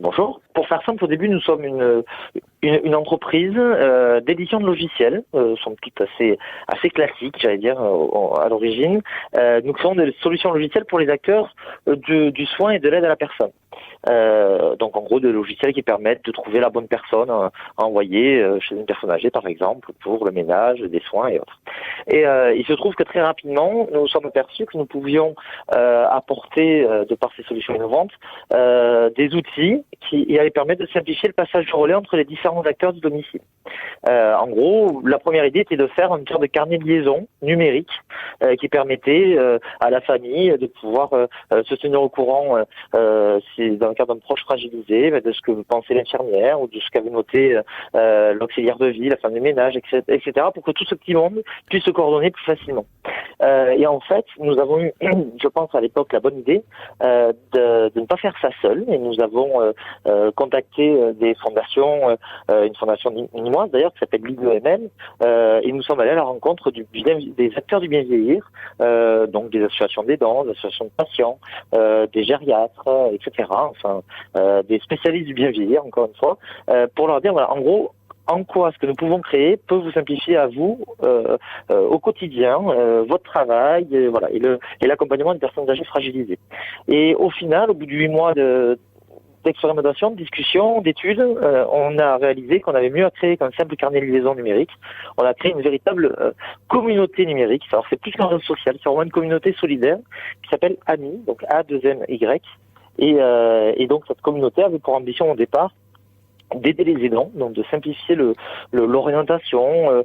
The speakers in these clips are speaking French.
Bonjour. Pour faire simple, au début, nous sommes une entreprise d'édition de logiciels, somme toute assez classique, j'allais dire, à l'origine. Nous créons des solutions logicielles pour les acteurs du soin et de l'aide à la personne. Donc en gros des logiciels qui permettent de trouver la bonne personne à envoyer chez une personne âgée par exemple pour le ménage, des soins et autres. Et il se trouve que très rapidement nous nous sommes aperçus que nous pouvions apporter de par ces solutions innovantes des outils qui allaient permettre de simplifier le passage du relais entre les différents acteurs du domicile. En gros, la première idée était de faire une sorte de carnet de liaison numérique qui permettait à la famille de pouvoir se tenir au courant si dans le cas d'un proche fragilisé, de ce que pensait l'infirmière ou de ce qu'avait noté l'auxiliaire de vie, la femme de ménage, etc., pour que tout ce petit monde puisse se coordonner plus facilement. Et en fait, nous avons eu, je pense à l'époque, la bonne idée de ne pas faire ça seul. Et nous avons contacté des fondations, une fondation nîmoise d'ailleurs qui s'appelle l'IBEMN, et nous sommes allés à la rencontre des acteurs du bien vieillir, donc des associations d'aidants, des associations de patients, des gériatres, etc. Enfin, des spécialistes du bien vieillir, encore une fois, pour leur dire, voilà, en gros, en quoi ce que nous pouvons créer peut vous simplifier à vous au quotidien votre travail, voilà, et l'accompagnement des personnes âgées fragilisées. Et au final, au bout de 8 mois d'expérimentation, de discussion, d'études, on a réalisé qu'on avait mieux à créer qu'un simple carnet de liaison numérique. On a créé une véritable communauté numérique. Alors c'est plus qu'un réseau social, c'est vraiment une communauté solidaire qui s'appelle AMY, donc A2MY. Et donc cette communauté avait pour ambition au départ d'aider les aidants, donc de simplifier l'orientation,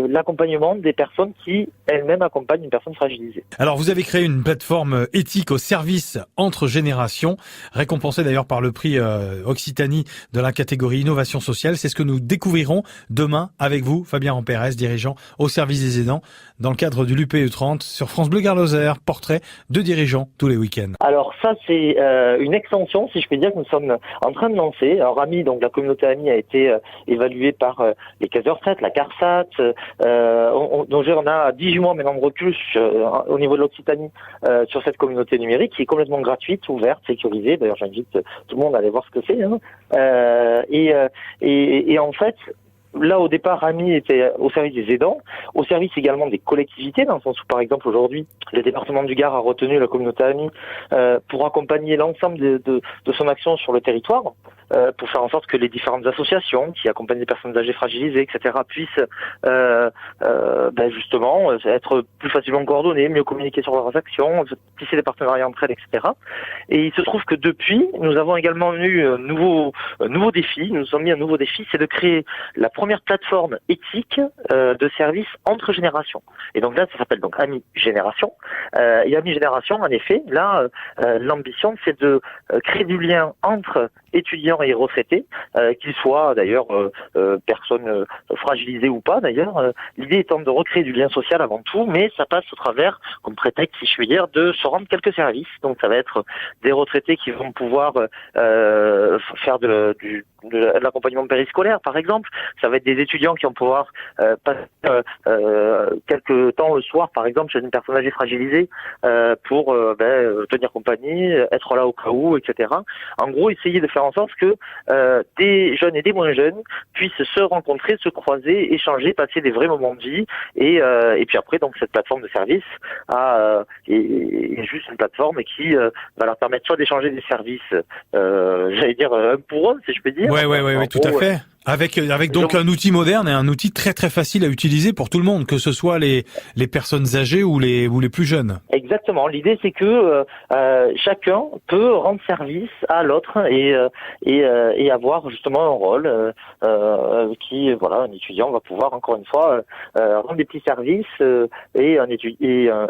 l'accompagnement des personnes qui elles-mêmes accompagnent une personne fragilisée. Alors vous avez créé une plateforme éthique au service entre générations, récompensée d'ailleurs par le prix Occitanie de la catégorie Innovation sociale. C'est ce que nous découvrirons demain avec vous, Fabien Rampérez, dirigeant au service des aidants, dans le cadre du l'UPE 30 sur France Bleu Gard-Lozère, portrait de dirigeants tous les week-ends. Alors ça c'est une extension, si je puis dire, que nous sommes en train de lancer. Alors AMY, donc la communauté AMY a été évaluée par les caisses de retraite, la CARSAT, donc on a 18 mois maintenant de recul au niveau de l'Occitanie sur cette communauté numérique qui est complètement gratuite, ouverte, sécurisée. D'ailleurs j'invite tout le monde à aller voir ce que c'est. Et en fait, là, au départ, AMY était au service des aidants, au service également des collectivités, dans le sens où, par exemple, aujourd'hui, le département du Gard a retenu la communauté AMY pour accompagner l'ensemble de son action sur le territoire, pour faire en sorte que les différentes associations qui accompagnent les personnes âgées fragilisées, etc., puissent justement être plus facilement coordonnées, mieux communiquer sur leurs actions, tisser des partenariats entre elles, etc. Et il se trouve que depuis, nous avons également eu un nouveau défi, nous nous sommes mis un nouveau défi, c'est de créer la première plateforme éthique de services entre générations. Et donc là, ça s'appelle donc AMY Génération. Et AMY Génération, en effet, là, l'ambition, c'est de créer du lien entre étudiants et retraités, qu'ils soient d'ailleurs personnes fragilisées ou pas d'ailleurs. L'idée étant de recréer du lien social avant tout, mais ça passe au travers, comme prétexte si je puis dire, de se rendre quelques services. Donc ça va être des retraités qui vont pouvoir faire de l'accompagnement périscolaire par exemple. Ça va être des étudiants qui vont pouvoir passer quelques temps le soir par exemple chez une personne âgée fragilisée pour tenir compagnie, être là au cas où, etc. En gros, essayer de faire en sorte que des jeunes et des moins jeunes puissent se rencontrer, se croiser, échanger, passer des vrais moments de vie et puis après donc cette plateforme de service est juste une plateforme qui va leur permettre soit d'échanger des services j'allais dire pour eux si je peux dire. Oui, tout à fait. Avec donc un outil moderne et un outil très très facile à utiliser pour tout le monde, que ce soit les personnes âgées ou les plus jeunes. Exactement. L'idée c'est que chacun peut rendre service à l'autre et avoir justement un rôle qui voilà, un étudiant va pouvoir encore une fois rendre des petits services et un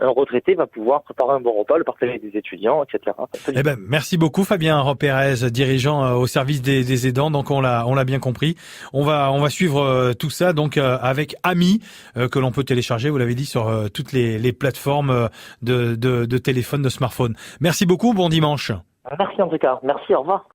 retraité va pouvoir préparer un bon repas, le partager avec des étudiants, etc. Eh ben merci beaucoup Fabien Rampérez, dirigeant au service des aidants. Donc on l'a bien compris. On va suivre tout ça donc avec AMY que l'on peut télécharger, vous l'avez dit, sur toutes les plateformes de téléphone, de smartphone. Merci beaucoup, bon dimanche. Merci en tout cas, merci, au revoir.